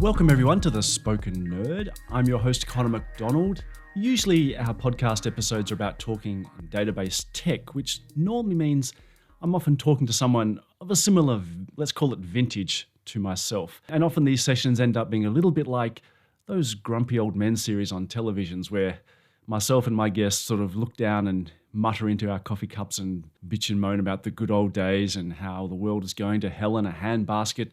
Welcome everyone to The Spoken Nerd. I'm your host Connor McDonald. Usually our podcast episodes are about talking database tech, which normally means I'm often talking to someone of a similar, let's call it vintage, to myself. And often these sessions end up being a little bit like those grumpy old men series on televisions where myself and my guests sort of look down and mutter into our coffee cups and bitch and moan about the good old days and how the world is going to hell in a handbasket.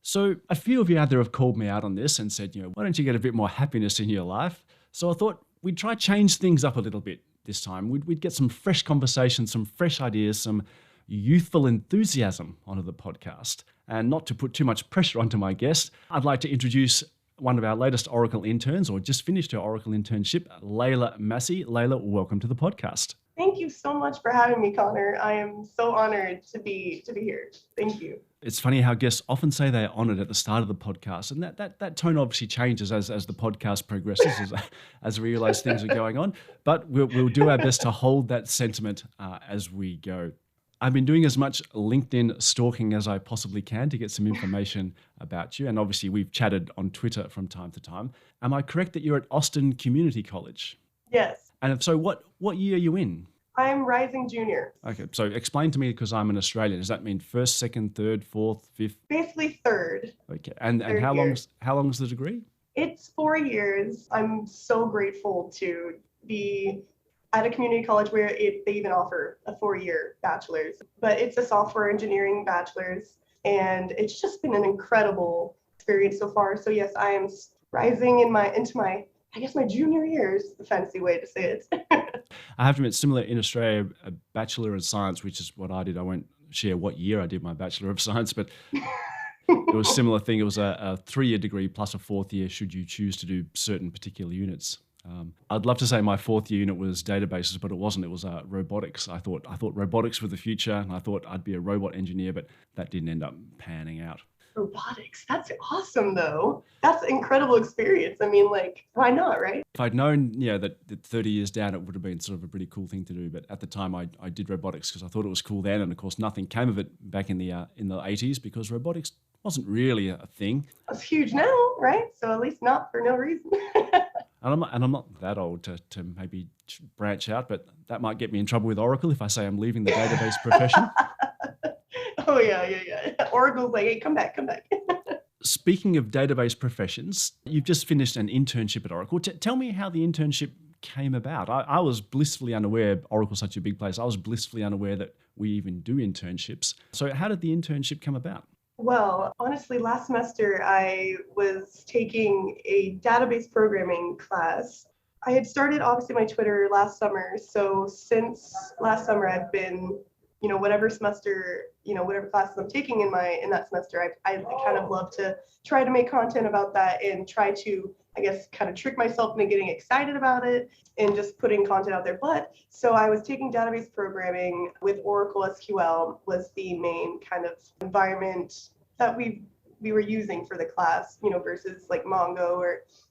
So a few of you out there have called me out on this and said, why don't you get a bit more happiness in your life? So I thought we'd try change things up a little bit this time. We'd get some fresh conversations, some fresh ideas, some youthful enthusiasm onto the podcast. And not to put too much pressure onto my guest, I'd like to introduce one of our latest Oracle interns, or just finished her Oracle internship, Layla Massey. Layla, welcome to the podcast. Thank you so much for having me, Connor. I am so honored to be here. Thank you. It's funny how guests often say they're honored at the start of the podcast, and that tone obviously changes as the podcast progresses, as we realize things are going on. But we'll do our best to hold that sentiment as we go. I've been doing as much LinkedIn stalking as I possibly can to get some information about you, and obviously we've chatted on Twitter from time to time. Am I correct that you're at Austin Community College? Yes. And so what year are you in? I'm rising junior. Okay, so explain to me, because I'm an Australian. Does that mean first, second, third, fourth, fifth? Basically third. Okay, and how long's the degree? It's 4 years. I'm so grateful to be at a community college where they even offer a 4-year bachelor's. But it's a software engineering bachelor's, and it's just been an incredible experience so far. So yes, I am rising into my junior year is the fancy way to say it. I have to admit, similar in Australia, a Bachelor of Science, which is what I did. I won't share what year I did my Bachelor of Science, but it was a similar thing. It was a 3-year degree plus a 4th year should you choose to do certain particular units. I'd love to say my 4th year unit was databases, but it wasn't. It was robotics. I thought robotics were the future, and I thought I'd be a robot engineer, but that didn't end up panning out. Robotics. That's awesome, though. That's an incredible experience. I mean, why not, right? If I'd known, that 30 years down, it would have been sort of a pretty cool thing to do. But at the time, I did robotics because I thought it was cool then. And of course, nothing came of it back in the 80s because robotics wasn't really a thing. It's huge now, right? So at least not for no reason. And I'm not that old to maybe branch out, but that might get me in trouble with Oracle if I say I'm leaving the database profession. Oh, yeah. Oracle's like, hey, come back. Speaking of database professions, you've just finished an internship at Oracle. Tell me how the internship came about. I was blissfully unaware, Oracle's such a big place, I was blissfully unaware that we even do internships. So how did the internship come about? Well, honestly, last semester I was taking a database programming class. I had started obviously my Twitter last summer. So since last summer, I've been whatever semester, whatever classes I'm taking in that semester, I kind of love to try to make content about that and try to, kind of trick myself into getting excited about it and just putting content out there. But so I was taking database programming with Oracle SQL was the main kind of environment that we were using for the class, versus like Mongo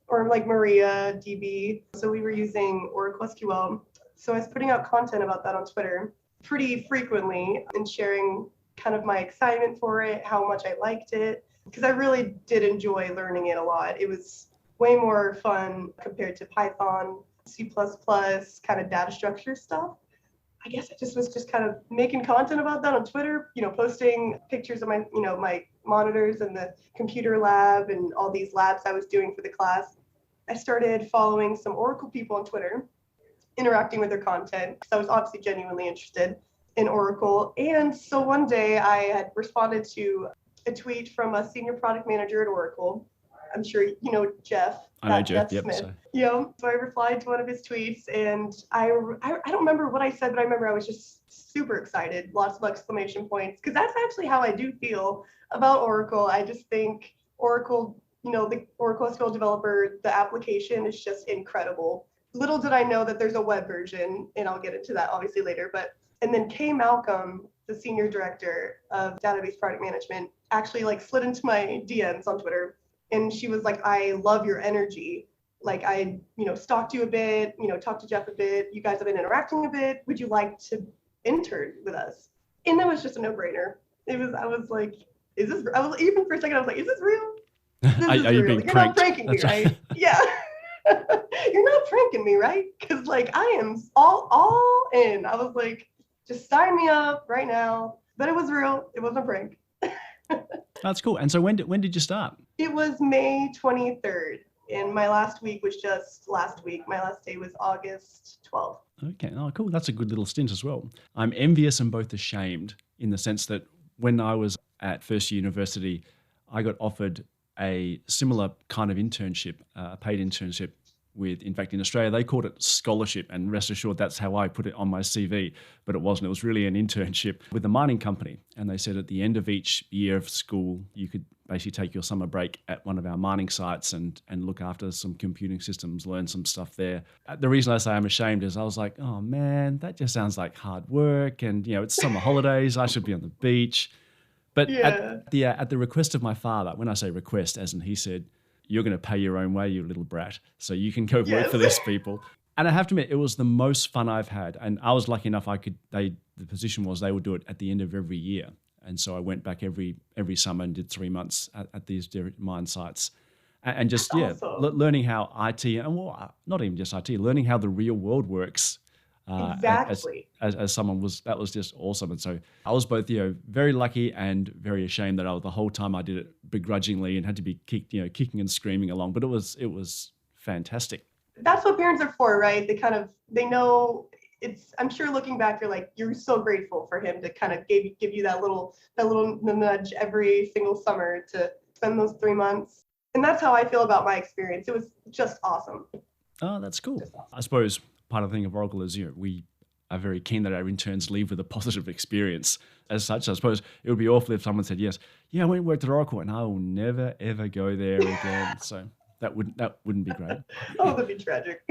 or like Maria DB. So we were using Oracle SQL. So I was putting out content about that on Twitter pretty frequently and sharing kind of my excitement for it, how much I liked it, because I really did enjoy learning it a lot. It was way more fun compared to Python, C++, kind of data structure stuff. I guess I just was kind of making content about that on Twitter, posting pictures of my, my monitors and the computer lab and all these labs I was doing for the class. I started following some Oracle people on Twitter, interacting with their content because I was obviously genuinely interested in Oracle. And so one day I had responded to a tweet from a senior product manager at Oracle. I'm sure you know Jeff. I know Jeff, Smith. So I replied to one of his tweets, and I don't remember what I said, but I remember I was just super excited, lots of exclamation points, because that's actually how I do feel about Oracle. I just think Oracle, the Oracle SQL developer, the application is just incredible. Little did I know that there's a web version, and I'll get into that obviously later. And then Kay Malcolm, the senior director of database product management, actually slid into my DMs on Twitter, and she was like, "I love your energy. I, stalked you a bit, talked to Jeff a bit. You guys have been interacting a bit. Would you like to intern with us?" And that was just a no-brainer. I was like, even for a second, I was like, is this real? This is Are you real. being You're not pranked? pranking me, That's right? Yeah. You're not pranking me, right? Because like I am all in. I was like, just sign me up right now. But it was real. It wasn't a prank. That's cool. And so when did you start? It was May 23rd, and my last week was just last week. My last day was August 12th. Okay. Oh, cool. That's a good little stint as well. I'm envious and both ashamed in the sense that when I was at first year university, I got offered a similar kind of internship, a paid internship with, in fact, in Australia, they called it scholarship. And rest assured, that's how I put it on my CV. But it wasn't. It was really an internship with a mining company. And they said at the end of each year of school, you could basically take your summer break at one of our mining sites and look after some computing systems, learn some stuff there. The reason I say I'm ashamed is I was like, oh man, that just sounds like hard work. And, it's summer holidays. I should be on the beach. But Yeah. at the request of my father, when I say request, as in he said, you're going to pay your own way, you little brat, so you can go work Yes. for these people. And I have to admit, it was the most fun I've had. And I was lucky enough the position was they would do it at the end of every year. And so I went back every summer and did 3 months at these different mine sites. And just, Awesome. learning how IT, and not even just IT, learning how the real world works. Exactly. As someone that was just awesome. And so I was both, very lucky and very ashamed that the whole time I did it begrudgingly and had to be kicking and screaming along. But it was fantastic. That's what parents are for, right? They know it's, I'm sure looking back, you're so grateful for him to kind of give you that little nudge every single summer to spend those 3 months. And that's how I feel about my experience. It was just awesome. Oh, that's cool. Just awesome. I suppose part of the thing of Oracle is, we are very keen that our interns leave with a positive experience. As such, I suppose it would be awful if someone said, yes, I went and worked at Oracle and I will never, ever go there again. So that wouldn't be great. Oh, that'd be tragic.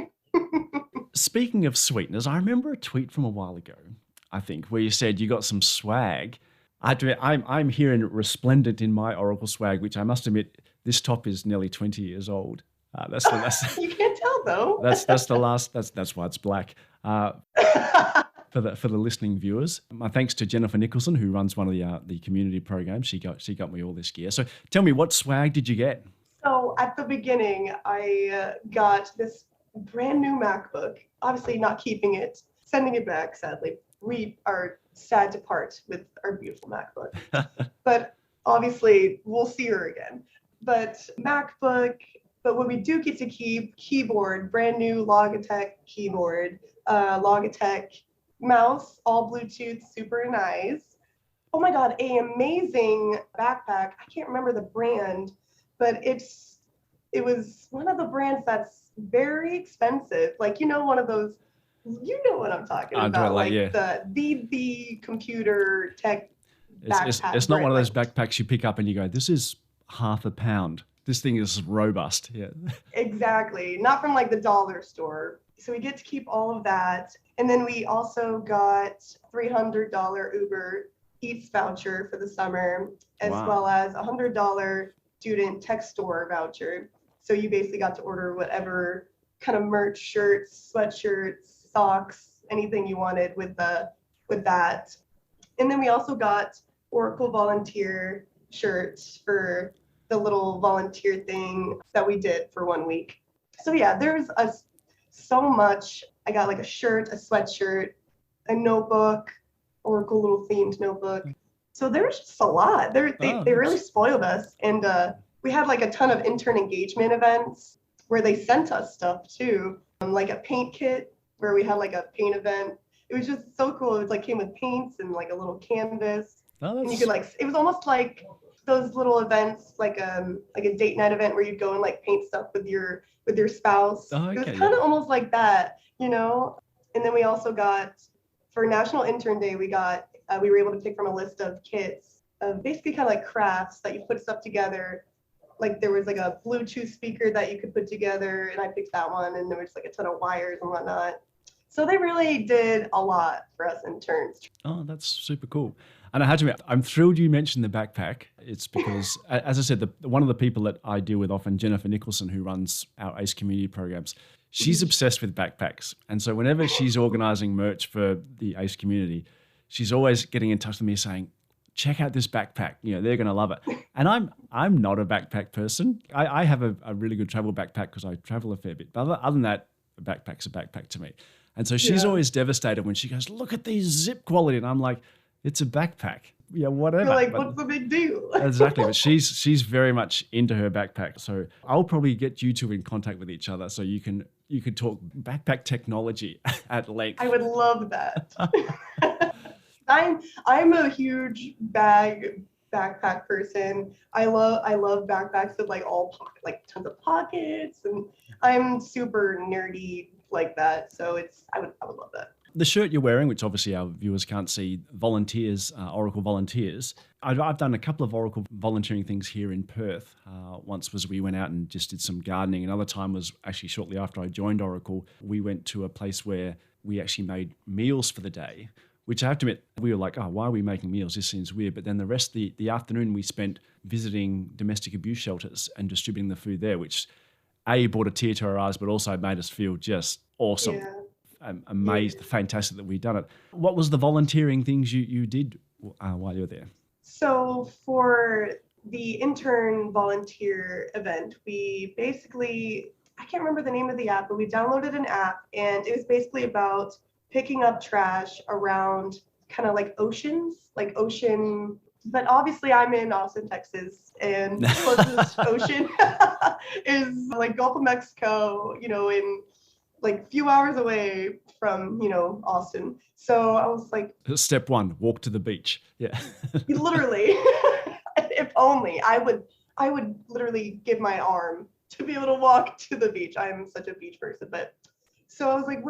Speaking of sweeteners, I remember a tweet from a while ago, I think, where you said you got some swag. I'm here in resplendent in my Oracle swag, which I must admit, this top is nearly 20 years old. That's You can't tell though. that's the last. That's why it's black. For the listening viewers, my thanks to Jennifer Nicholson, who runs one of the community programs. She got me all this gear. So tell me, what swag did you get? So at the beginning, I got this brand new MacBook. Obviously, not keeping it, sending it back. Sadly, we are sad to part with our beautiful MacBook. But obviously, we'll see her again. But MacBook. But what we do get to keep, keyboard, brand new Logitech keyboard, Logitech mouse, all Bluetooth, super nice. Oh my God, an amazing backpack. I can't remember the brand, but it was one of the brands that's very expensive. One of those, what I'm talking about. The computer tech backpack. It's not one of those backpacks you pick up and you go, this is £0.50. This thing is robust. Yeah. Exactly. Not from the dollar store. So we get to keep all of that. And then we also got $300 Uber Eats voucher for the summer, as well as $100 student tech store voucher. So you basically got to order whatever kind of merch, shirts, sweatshirts, socks, anything you wanted with that. And then we also got Oracle volunteer shirts for the little volunteer thing that we did for 1 week. So yeah, there's so much. I got a shirt, a sweatshirt, a notebook, Oracle little themed notebook. So there's just a lot. They really spoiled us. And we had a ton of intern engagement events where they sent us stuff too. A paint kit where we had a paint event. It was just so cool. It was came with paints and a little canvas. And you could it was almost like those little events, like a date night event where you'd go and paint stuff with your spouse. Oh, okay, it was kind of almost like that, And then we also got, for National Intern Day, we were able to pick from a list of kits of basically kind of crafts that you put stuff together. There was a Bluetooth speaker that you could put together, and I picked that one, and there was a ton of wires and whatnot. So they really did a lot for us interns. Oh, that's super cool. And I had to admit, I'm thrilled you mentioned the backpack. It's because, as I said, one of the people that I deal with often, Jennifer Nicholson, who runs our ACE community programs, she's obsessed with backpacks. And so whenever she's organizing merch for the ACE community, she's always getting in touch with me saying, check out this backpack. They're going to love it. And I'm not a backpack person. I have a really good travel backpack because I travel a fair bit. But other than that, a backpack's a backpack to me. And so she's always devastated when she goes, look at these zip quality. And I'm like, it's a backpack. Yeah, whatever. You're like, what's the big deal? Exactly. But she's very much into her backpack. So I'll probably get you two in contact with each other so you could talk backpack technology at length. I would love that. I'm a huge backpack person. I love backpacks with like tons of pockets, and I'm super nerdy like that. So I would love that. The shirt you're wearing, which obviously our viewers can't see, volunteers, Oracle volunteers. I've done a couple of Oracle volunteering things here in Perth. Once was we went out and just did some gardening. Another time was actually shortly after I joined Oracle. We went to a place where we actually made meals for the day, which I have to admit, we were like, oh, why are we making meals? This seems weird. But then the rest of the afternoon we spent visiting domestic abuse shelters and distributing the food there, which brought a tear to our eyes, but also made us feel just awesome. Yeah. Amazed, fantastic that we'd done it. What was the volunteering things you did while you were there? So for the intern volunteer event, we basically, I can't remember the name of the app, but we downloaded an app, and it was basically about picking up trash around kind of like oceans, like ocean. But obviously I'm in Austin, Texas, and the closest ocean is like Gulf of Mexico, in like few hours away from, Austin. So I was like, step one, walk to the beach. Yeah. Literally, if only I would literally give my arm to be able to walk to the beach. I'm such a beach person. But so I was like,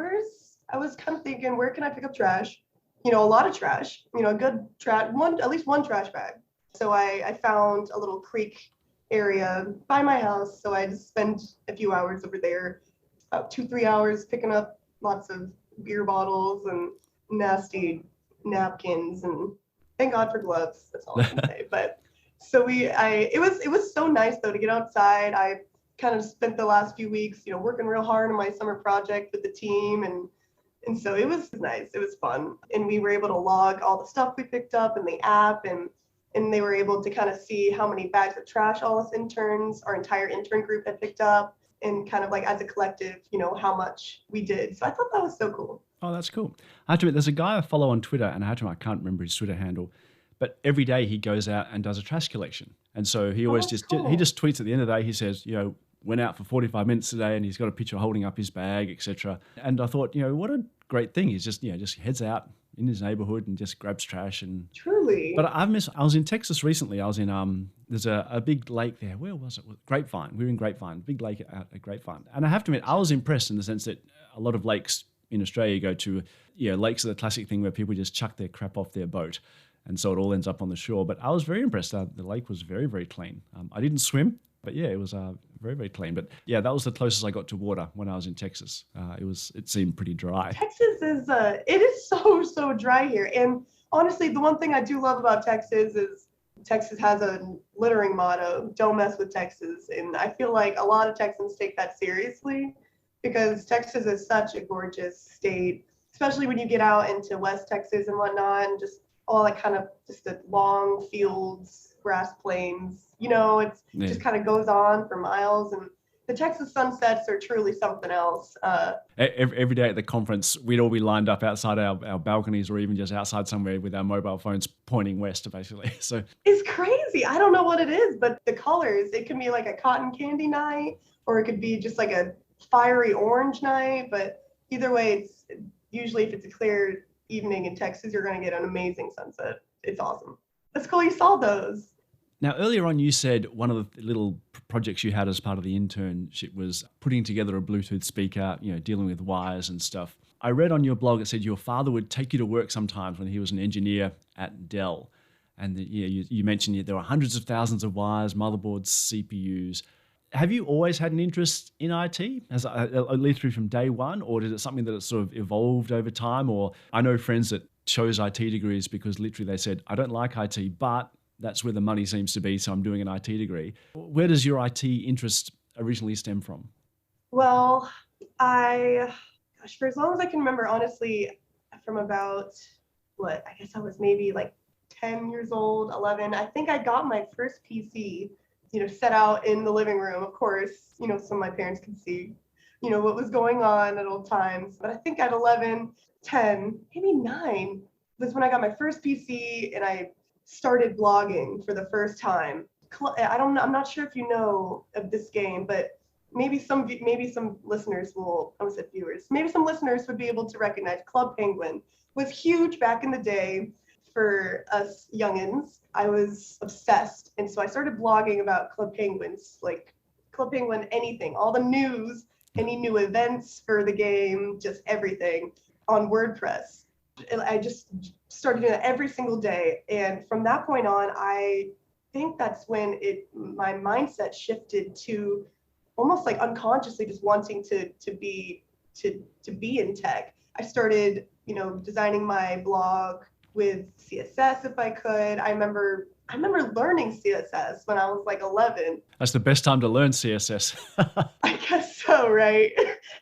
I was kind of thinking, where can I pick up trash? A lot of trash, a good trash, at least one trash bag. So I found a little creek area by my house. So I just spent a few hours over there, about 2-3 hours, picking up lots of beer bottles and nasty napkins, and thank God for gloves. That's all I can say. But so it was so nice though to get outside. I kind of spent the last few weeks, working real hard on my summer project with the team, and so it was nice. It was fun, and we were able to log all the stuff we picked up in the app, and they were able to kind of see how many bags of trash all us interns, our entire intern group, had picked up, and kind of like as a collective, how much we did. So I thought that was so cool. Oh, that's cool. I have to admit, there's a guy I follow on Twitter, and I can't remember his Twitter handle, but every day he goes out and does a trash collection. And so he always cool. He just tweets at the end of the day, he says, went out for 45 minutes today, and he's got a picture holding up his bag, etc. And I thought, what a great thing. He's just heads out in his neighborhood and just grabs trash. And truly. But I was in Texas recently. I was in there's a big lake there. Where was it? Grapevine. We were in Grapevine, big lake out at Grapevine. And I have to admit, I was impressed in the sense that a lot of lakes in Australia go to, lakes are the classic thing where people just chuck their crap off their boat, and so it all ends up on the shore. But I was very impressed. The lake was very, very clean. I didn't swim, but yeah, it was very, very clean. But yeah, that was the closest I got to water when I was in Texas. It seemed pretty dry. Texas it is so dry here. And honestly, the one thing I do love about Texas is Texas has a littering motto, don't mess with Texas. And I feel like a lot of Texans take that seriously, because Texas is such a gorgeous state, especially when you get out into West Texas and whatnot, and just all that kind of just the long fields, grass plains, just kind of goes on for miles. And the Texas sunsets are truly something else. Every day at the conference, we'd all be lined up outside our balconies, or even just outside somewhere with our mobile phones pointing west, basically. So it's crazy. I don't know what it is, but the colors, it can be like a cotton candy night, or it could be just like a fiery orange night. But either way, it's usually, if it's a clear evening in Texas, you're going to get an amazing sunset. It's awesome. That's cool you saw those. Now, earlier on, you said one of the little projects you had as part of the internship was putting together a Bluetooth speaker, dealing with wires and stuff. I read on your blog, it said your father would take you to work sometimes when he was an engineer at Dell. And you mentioned there were hundreds of thousands of wires, motherboards, CPUs. Have you always had an interest in IT, at least from day one, or is it something that has sort of evolved over time? Or I know friends that chose IT degrees because literally they said, I don't like IT, but that's where the money seems to be, so I'm doing an IT degree. Where does your IT interest originally stem from? Well, for as long as I can remember, honestly, from about, I guess I was maybe like 10 years old, 11. I think I got my first PC, set out in the living room. Of course, so my parents could see, what was going on at all times. But I think at 11, 10, maybe 9 was when I got my first PC and I started blogging for the first time. I don't know. I'm not sure if you know of this game, but maybe some listeners will. I almost said viewers. Maybe some listeners would be able to recognize Club Penguin was huge back in the day for us youngins. I was obsessed, and so I started blogging about Club Penguins, like Club Penguin, anything, all the news, any new events for the game, just everything on WordPress. And I just started doing it every single day, and from that point on, I think that's when my mindset shifted to almost like unconsciously just wanting to be in tech. I started, designing my blog with CSS if I could. I remember learning CSS when I was like 11. That's the best time to learn CSS. I guess so, right?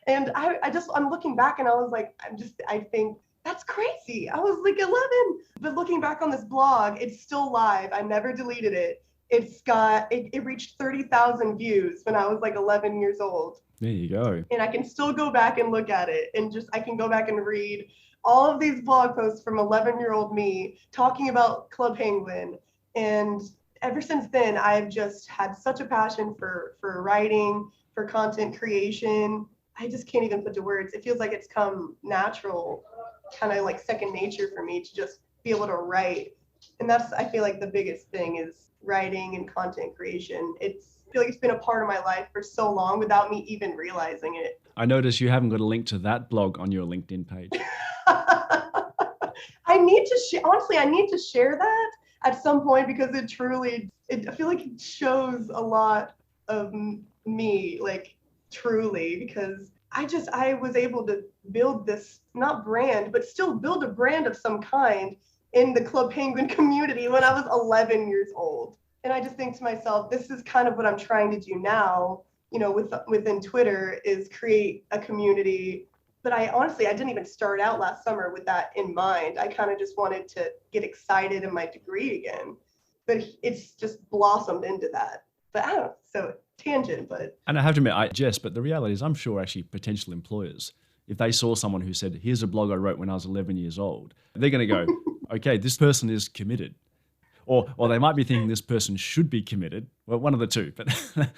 And I'm looking back and I was like, I think that's crazy. I was like 11. But looking back on this blog, it's still live. I never deleted it. It reached 30,000 views when I was like 11 years old. There you go. And I can still go back and look at it and I can go back and read all of these blog posts from 11-year-old me talking about Club Penguin. And ever since then, I've just had such a passion for writing, for content creation. I just can't even put to words. It feels like it's come natural, kind of like second nature for me to just be able to write. And that's, I feel like the biggest thing is writing and content creation. I feel like it's been a part of my life for so long without me even realizing it. I notice you haven't got a link to that blog on your LinkedIn page. I need to share that at some point because I feel like it shows a lot of me, like truly, because I was able to build this, not brand, but still build a brand of some kind in the Club Penguin community when I was 11 years old. And I just think to myself, this is kind of what I'm trying to do now, within Twitter, is create a community. But I didn't even start out last summer with that in mind. I kind of just wanted to get excited in my degree again. But it's just blossomed into that. But I don't know, so tangent, but. And I have to admit, I jest, but the reality is I'm sure actually potential employers, if they saw someone who said, here's a blog I wrote when I was 11 years old, they're going to go, okay, this person is committed. Or they might be thinking this person should be committed. Well, one of the two. But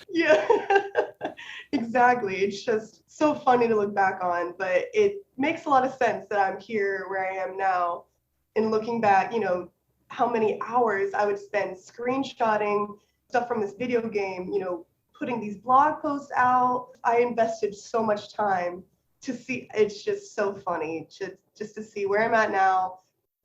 yeah, exactly. It's just so funny to look back on, but it makes a lot of sense that I'm here where I am now. And looking back, how many hours I would spend screenshotting stuff from this video game, putting these blog posts out. I invested so much time to see. It's just so funny just to see where I'm at now.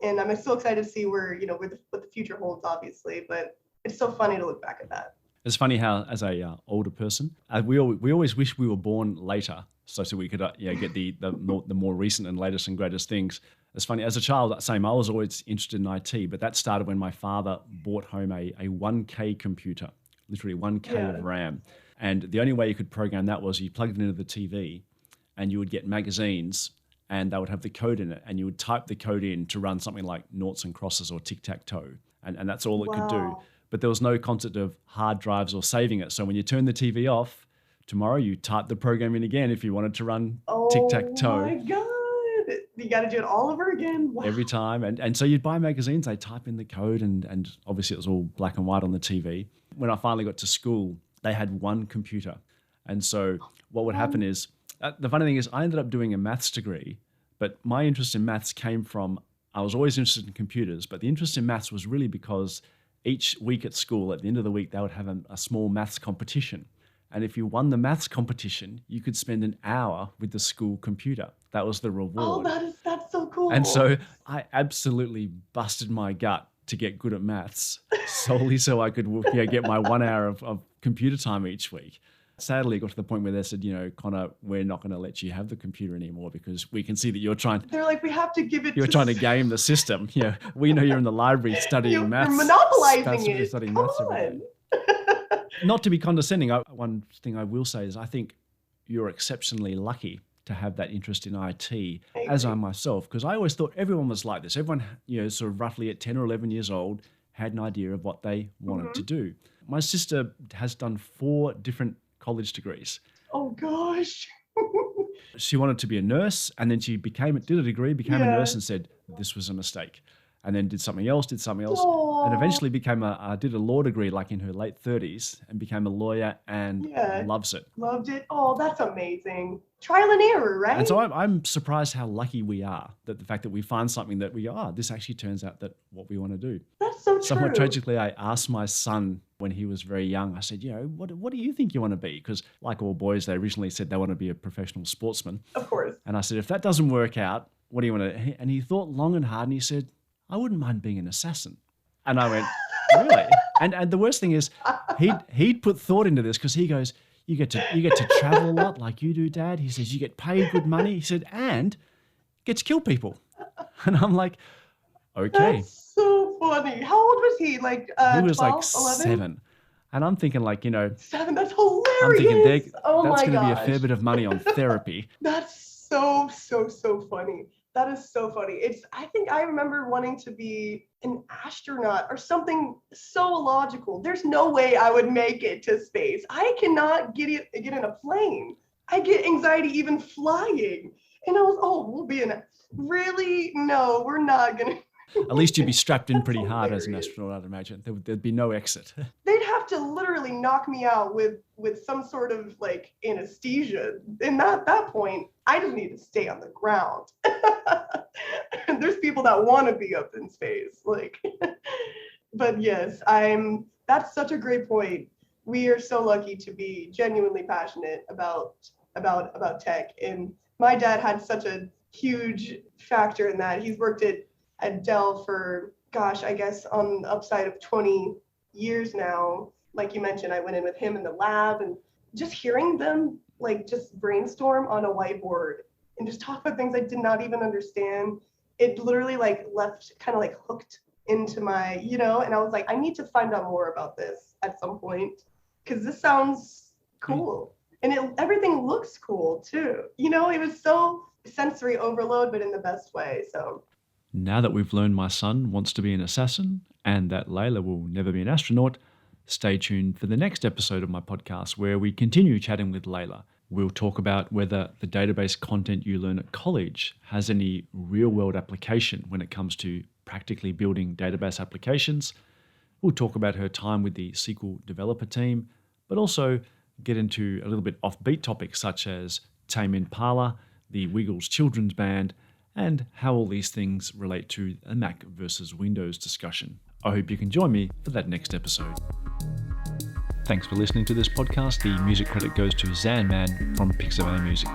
And I'm so excited to see where what the future holds, obviously. But it's so funny to look back at that. It's funny how, as a older person, we always wish we were born later, so we could get the more recent and latest and greatest things. It's funny, as a child, I was always interested in IT, but that started when my father bought home a 1K computer, literally 1K of RAM. And the only way you could program that was you plugged it into the TV and you would get magazines and they would have the code in it, and you would type the code in to run something like noughts and crosses or tic-tac-toe, and that's all it could do. But there was no concept of hard drives or saving it. So when you turn the TV off, tomorrow you type the program in again if you wanted to run tic-tac-toe. Oh my God. You got to do it all over again. Wow. Every time. And so you'd buy magazines, they type in the code, and obviously it was all black and white on the TV. When I finally got to school, they had one computer. And so what would happen is, the funny thing is I ended up doing a maths degree, but my interest in maths came from, I was always interested in computers, but the interest in maths was really because each week at school, at the end of the week, they would have a small maths competition. And if you won the maths competition, you could spend an hour with the school computer. That was the reward. Oh, that's so cool. And so I absolutely busted my gut to get good at maths solely so I could get my 1 hour of computer time each week. Sadly, it got to the point where they said, Connor, we're not going to let you have the computer anymore because we can see that you're trying. They're like, we have to give it. You're trying to game the system. We know you're in the library studying maths. You're monopolizing it. Studying Come maths on. Not to be condescending, one thing I will say is I think you're exceptionally lucky to have that interest in IT, I as I agree. myself, because I always thought everyone was like this. Everyone, sort of roughly at 10 or 11 years old, had an idea of what they wanted to Hmm. do. My sister has done 4 different college degrees. Oh gosh. She wanted to be a nurse, and then she did a degree, became a nurse, Yeah. and said this was a mistake, and then did something else, and Oh, eventually did a law degree like in her late 30s, and became a lawyer and yeah. loves it. Loved it. Oh, that's amazing. Trial and error, And right? so I'm surprised how lucky we are that the fact that we find something that we go, this actually turns out that what we want to do. That's so Somewhat true. tragically, I asked my son when he was very young, I said, what do you think you want to be? Because like all boys, they originally said they want to be a professional sportsman. Of course. And I said, if that doesn't work out, what do you want to? And he thought long and hard, and he said, I wouldn't mind being an assassin. And I went, really? And the worst thing is, he'd put thought into this because he goes, you get to travel a lot like you do, Dad. He says you get paid good money. He said, and get to kill people. And I'm like, okay. That's so funny. How old was he? Like He was like 12, 11? 7, and I'm thinking like, 7. That's I'm thinking hilarious. Oh that's my going to be a fair gosh. bit of money on therapy. That's so, so, so funny. That is so funny. I think I remember wanting to be an astronaut or something so illogical. There's no way I would make it to space. I cannot get in a plane. I get anxiety even flying. And I was, oh, we'll be in it. Really? No, we're not going to. At least you'd be strapped in That's pretty hard as an hilarious. astronaut, I'd imagine. There'd be no exit. They'd have to literally knock me out with some sort of like anesthesia. And at that point, I just need to stay on the ground. There's people that want to be up in space, like. But yes, that's such a great point. We are so lucky to be genuinely passionate about tech. And my dad had such a huge factor in that. He's worked at Dell for, gosh, I guess on the upside of 20 years now. Like you mentioned, I went in with him in the lab, and just hearing them like just brainstorm on a whiteboard and just talk about things I did not even understand. It literally like left kind of like hooked into my, and I was like, I need to find out more about this at some point because this sounds cool. And everything looks cool too. It was so sensory overload, but in the best way. So Now that we've learned my son wants to be an assassin and that Layla will never be an astronaut, stay tuned for the next episode of my podcast where we continue chatting with Layla. We'll talk about whether the database content you learn at college has any real-world application when it comes to practically building database applications. We'll talk about her time with the SQL developer team, but also get into a little bit offbeat topics such as Tame Impala, the Wiggles children's band, and how all these things relate to a Mac versus Windows discussion. I hope you can join me for that next episode. Thanks for listening to this podcast. The music credit goes to Zanman from Pixabay Music.